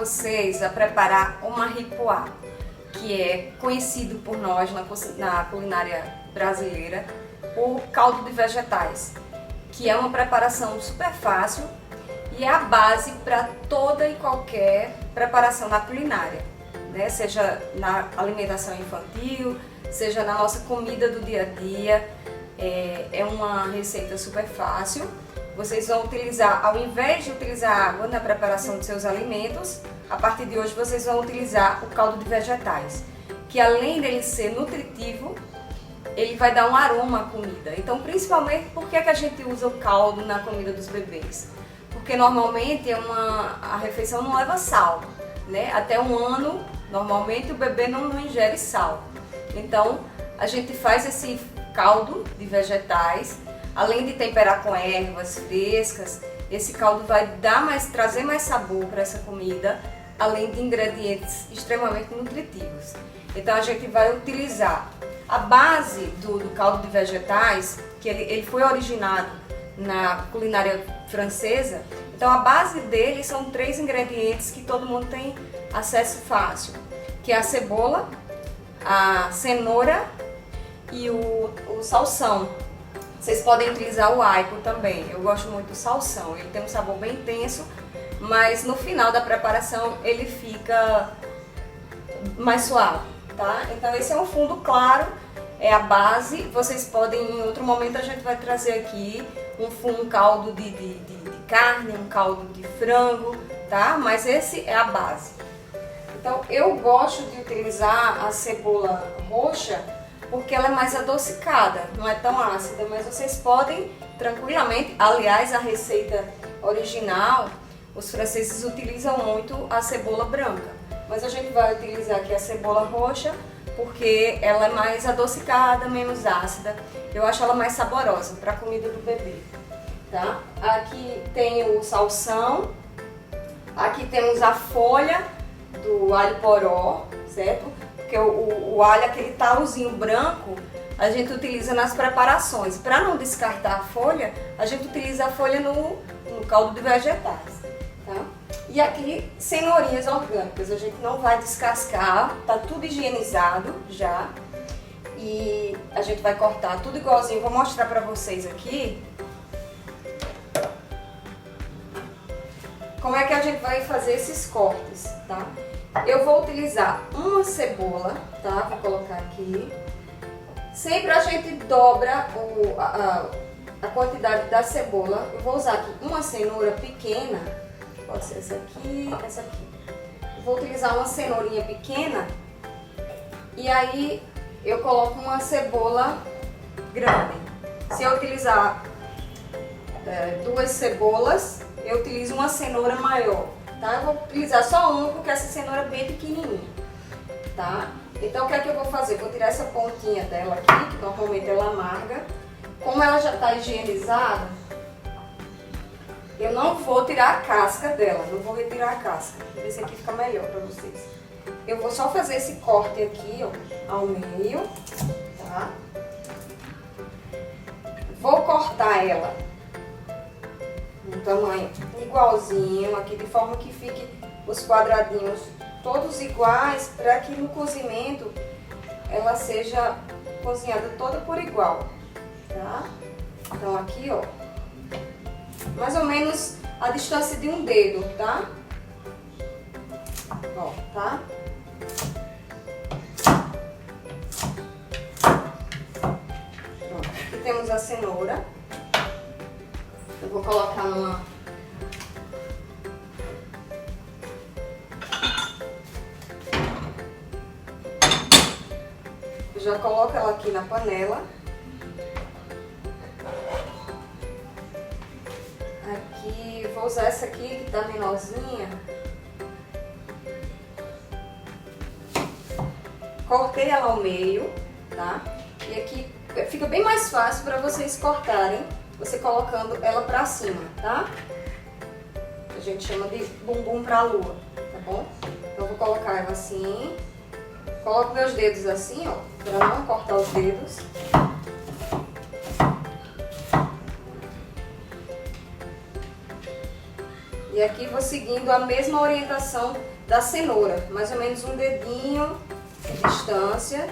vocês a preparar o marripoá, que é conhecido por nós na culinária brasileira por caldo de vegetais, que é uma preparação super fácil e é a base para toda e qualquer preparação na culinária, né? Seja na alimentação infantil, seja na nossa comida do dia a dia. É uma receita super fácil. Vocês vão utilizar, ao invés de utilizar água na preparação de seus alimentos, a partir de hoje vocês vão utilizar o caldo de vegetais, que além dele ser nutritivo, ele vai dar um aroma à comida. Então, principalmente, por que a gente usa o caldo na comida dos bebês? Porque normalmente a refeição não leva sal, né? Até 1 ano, normalmente o bebê não ingere sal. Então, a gente faz esse caldo de vegetais, além de temperar com ervas frescas, esse caldo vai trazer mais sabor para essa comida, além de ingredientes extremamente nutritivos. Então a gente vai utilizar a base do caldo de vegetais, que ele foi originado na culinária francesa. Então a base dele são 3 ingredientes que todo mundo tem acesso fácil, que é a cebola, a cenoura e o salsão. Vocês podem utilizar o aipo também. Eu gosto muito do salsão, ele tem um sabor bem intenso, mas no final da preparação ele fica mais suave, tá? Então esse é um fundo claro, é a base. Vocês podem, em outro momento a gente vai trazer aqui um caldo de carne, um caldo de frango, tá? Mas esse é a base. Então eu gosto de utilizar a cebola roxa porque ela é mais adocicada, não é tão ácida, mas vocês podem tranquilamente, aliás, a receita original, os franceses utilizam muito a cebola branca, mas a gente vai utilizar aqui a cebola roxa porque ela é mais adocicada, menos ácida, eu acho ela mais saborosa para a comida do bebê, tá? Aqui tem o salsão, aqui temos a folha do alho poró, certo? Porque o alho, aquele talozinho branco, a gente utiliza nas preparações. Para não descartar a folha, a gente utiliza a folha no caldo de vegetais, tá? E aqui, cenourinhas orgânicas, a gente não vai descascar, tá tudo higienizado já. E a gente vai cortar tudo igualzinho, vou mostrar para vocês aqui como é que a gente vai fazer esses cortes, tá? Eu vou utilizar uma cebola, tá? Vou colocar aqui. Sempre a gente dobra a quantidade da cebola. Eu vou usar aqui uma cenoura pequena, pode ser essa aqui, essa aqui. Eu vou utilizar uma cenourinha pequena e aí eu coloco uma cebola grande. Se eu utilizar 2 cebolas, eu utilizo uma cenoura maior. Tá? Eu vou utilizar só uma porque essa cenoura é bem pequenininha, tá? Então o que é que eu vou fazer? Vou tirar essa pontinha dela aqui, que normalmente ela amarga. Como ela já está higienizada, eu não vou tirar a casca dela, não vou retirar a casca. Esse aqui fica melhor para vocês. Eu vou só fazer esse corte aqui, ó, ao meio, tá? Vou cortar ela um tamanho igualzinho aqui, de forma que fique os quadradinhos todos iguais, para que no cozimento ela seja cozinhada toda por igual, tá? Então aqui, ó, mais ou menos a distância de um dedo, tá? Ó, tá? Pronto, aqui temos a cenoura. Eu vou colocar numa... Eu já coloco ela aqui na panela. Aqui, vou usar essa aqui que tá menorzinha. Cortei ela ao meio, tá? E aqui fica bem mais fácil para vocês cortarem, você colocando ela pra cima, tá? A gente chama de bumbum pra lua, tá bom? Então eu vou colocar ela assim, coloco meus dedos assim, ó, pra não cortar os dedos. E E aqui vou seguindo a mesma orientação da cenoura, mais ou menos um dedinho de distância,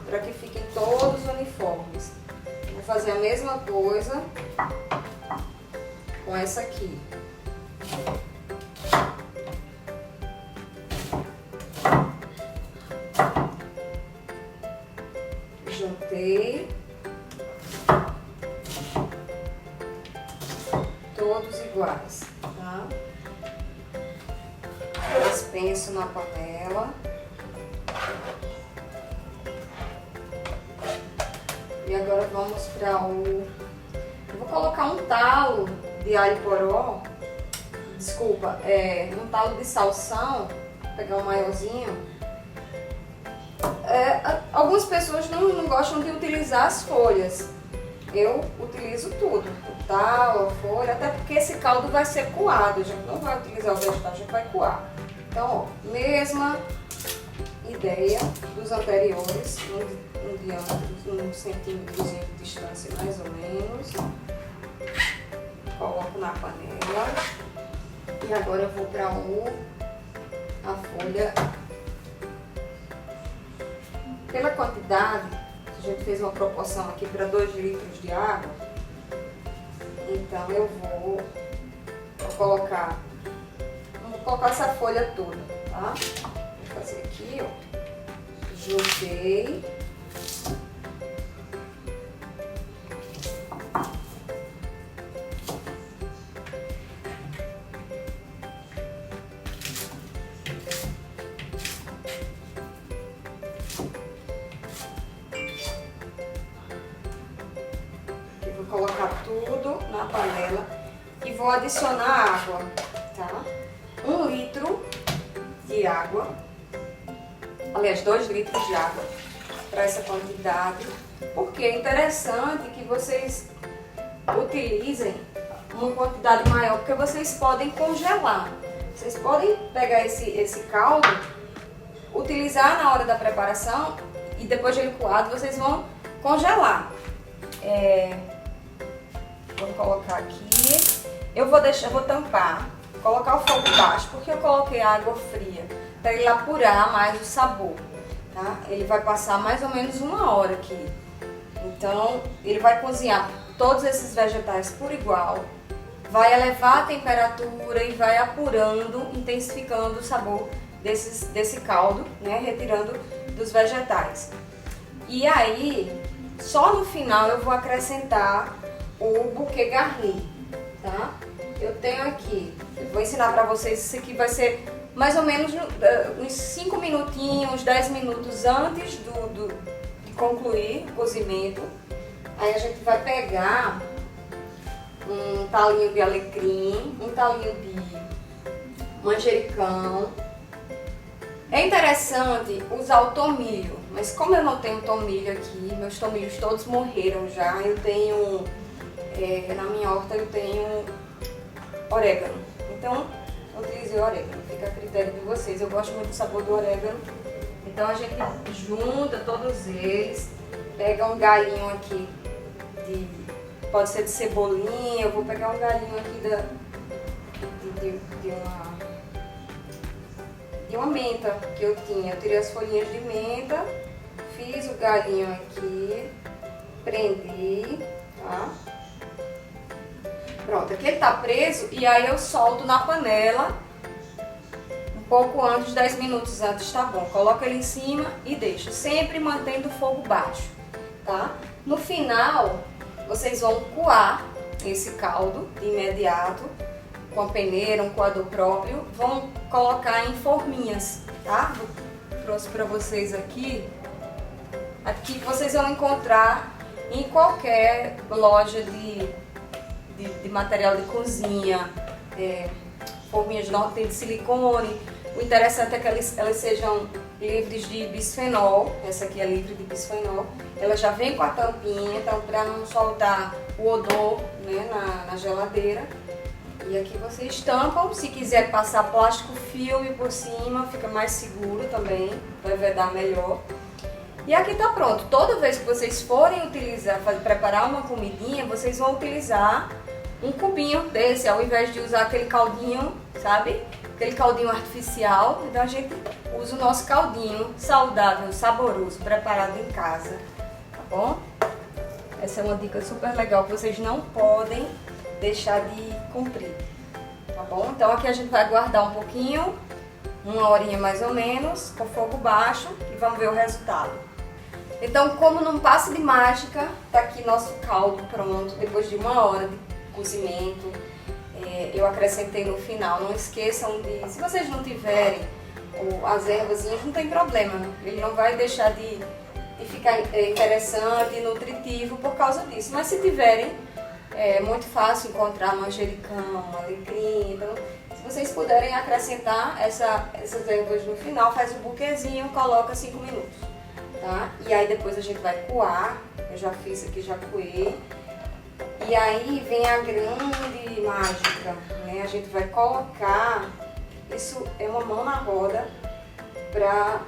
para que fiquem todos uniformes. Vou fazer a mesma coisa com essa aqui. Juntei. Todos iguais, tá? Despenso na panela. E agora vamos para o... Eu vou colocar um talo de alho poró, desculpa, um talo de salsão, vou pegar um maiorzinho. Algumas pessoas não gostam de utilizar as folhas. Eu utilizo tudo, o talo, a folha, até porque esse caldo vai ser coado, a gente não vai utilizar o vegetal, a gente vai coar. Então, ó, mesma ideia dos anteriores, um diâmetro, um centímetrozinho de distância mais ou menos. Coloco na panela. E agora eu vou para a folha. Pela quantidade, a gente fez uma proporção aqui para 2 litros de água. Então eu vou colocar essa folha toda, tá? Vou fazer aqui, ó. Juntei. Vou colocar tudo na panela e vou adicionar água, tá? 1 litro de água, aliás, 2 litros de água para essa quantidade, porque é interessante que vocês utilizem uma quantidade maior, porque vocês podem congelar. Vocês podem pegar esse caldo, utilizar na hora da preparação e depois de ele coado, vocês vão congelar. Vou colocar aqui, eu vou tampar, colocar o fogo baixo, porque eu coloquei água fria, para ele apurar mais o sabor, tá? Ele vai passar mais ou menos 1 hora aqui, então ele vai cozinhar todos esses vegetais por igual, vai elevar a temperatura e vai apurando, intensificando o sabor desse caldo, né? Retirando dos vegetais. E aí, só no final eu vou acrescentar o bouquet garni, tá? Eu tenho aqui, eu vou ensinar pra vocês, isso aqui vai ser mais ou menos uns 5 minutinhos, 10 minutos antes de concluir o cozimento. Aí a gente vai pegar um talinho de alecrim, um talinho de manjericão. É interessante usar o tomilho, mas como eu não tenho tomilho aqui, meus tomilhos todos morreram já, eu tenho... na minha horta eu tenho orégano, então eu utilizei orégano, fica a critério de vocês. Eu gosto muito do sabor do orégano, então a gente junta todos eles, pega um galinho aqui, pode ser de cebolinha, eu vou pegar um galinho aqui de uma menta que eu tinha. Eu tirei as folhinhas de menta, fiz o galinho aqui, prendi, tá? Pronto, aqui ele tá preso e aí eu solto na panela um pouco antes, 10 minutos antes, tá bom. Coloco ele em cima e deixo, sempre mantendo o fogo baixo, tá? No final, vocês vão coar esse caldo de imediato, com a peneira, um coador próprio, vão colocar em forminhas, tá? Trouxe pra vocês aqui. Aqui vocês vão encontrar em qualquer loja de material de cozinha, forminhas de silicone. O interessante é que elas sejam livres de bisfenol. Essa aqui é livre de bisfenol. Ela já vem com a tampinha, então para não soltar o odor, né, na geladeira. E aqui vocês tampam. Se quiser passar plástico filme por cima, fica mais seguro também, vai vedar melhor. E aqui tá pronto. Toda vez que vocês forem preparar uma comidinha, vocês vão utilizar um cubinho desse, ao invés de usar aquele caldinho, sabe? Aquele caldinho artificial. Então a gente usa o nosso caldinho saudável, saboroso, preparado em casa, tá bom? Essa é uma dica super legal que vocês não podem deixar de cumprir, tá bom? Então aqui a gente vai guardar um pouquinho, uma horinha mais ou menos, com fogo baixo, e vamos ver o resultado. Então, como num passe de mágica, tá aqui nosso caldo pronto, depois de 1 hora de cozimento. Eu acrescentei no final, não esqueçam de, se vocês não tiverem as ervazinhas, não tem problema, né? Ele não vai deixar de ficar interessante e nutritivo por causa disso. Mas se tiverem, é muito fácil encontrar manjericão, alecrim. Então, se vocês puderem acrescentar essas ervas no final, faz um buquezinho, coloca 5 minutos, tá? E aí depois a gente vai coar. Eu já fiz aqui, já coei. E aí vem a grande mágica, né? A gente vai colocar, isso é uma mão na roda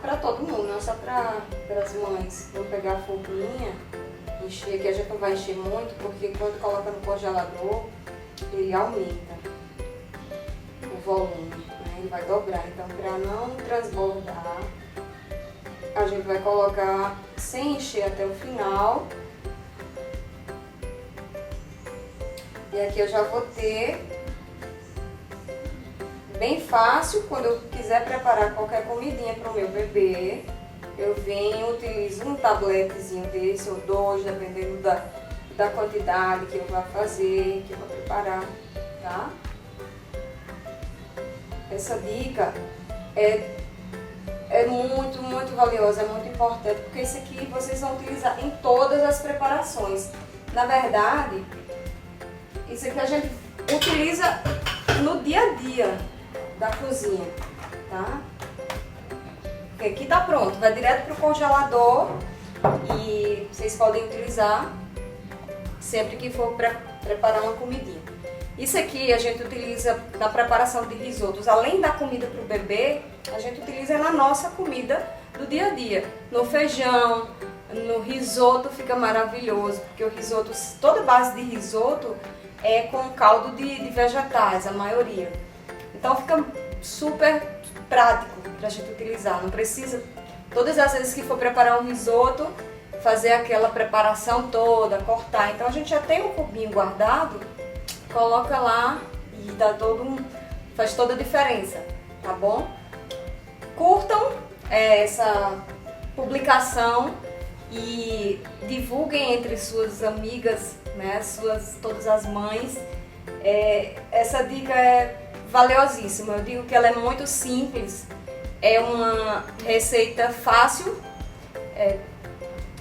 pra todo mundo, não só para as mães. Vou pegar a forminha, encher aqui, a gente não vai encher muito, porque quando coloca no congelador, ele aumenta o volume, né? Ele vai dobrar, então para não transbordar, a gente vai colocar sem encher até o final. E aqui eu já vou ter bem fácil, quando eu quiser preparar qualquer comidinha para o meu bebê, eu venho, utilizo um tabletezinho desse ou 2, dependendo da quantidade que eu vou fazer, que eu vou preparar, tá? Essa dica é muito, muito valiosa, é muito importante, porque isso aqui vocês vão utilizar em todas as preparações. Na verdade, isso aqui a gente utiliza no dia a dia da cozinha, tá? Porque aqui tá pronto, vai direto pro congelador e vocês podem utilizar sempre que for preparar uma comidinha. Isso aqui a gente utiliza na preparação de risotos, além da comida pro bebê, a gente utiliza na nossa comida do dia a dia, no feijão, no risoto fica maravilhoso, porque o risoto, toda base de risoto é com caldo de vegetais, a maioria. Então fica super prático pra gente utilizar, não precisa, todas as vezes que for preparar um risoto, fazer aquela preparação toda, cortar. Então a gente já tem um cubinho guardado, coloca lá e dá faz toda a diferença, tá bom? Curtam essa publicação e divulguem entre suas amigas, né, todas as mães. Essa dica é valiosíssima. Eu digo que ela é muito simples, é uma receita fácil.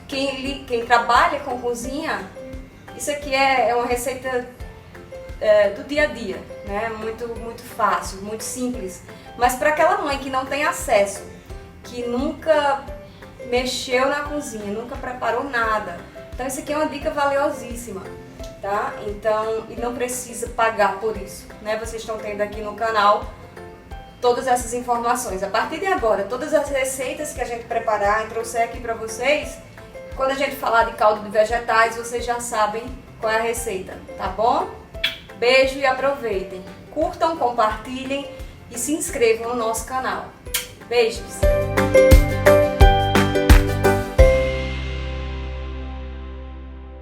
Quem trabalha com cozinha, isso aqui é uma receita do dia a dia, né? Muito, muito fácil, muito simples. Mas para aquela mãe que não tem acesso, que nunca mexeu na cozinha, nunca preparou nada, então isso aqui é uma dica valiosíssima, tá? Então, e não precisa pagar por isso, né? Vocês estão tendo aqui no canal todas essas informações. A partir de agora, todas as receitas que a gente preparar e trouxer aqui para vocês, quando a gente falar de caldo de vegetais, vocês já sabem qual é a receita, tá bom? Beijo e aproveitem. Curtam, compartilhem e se inscrevam no nosso canal. Beijos!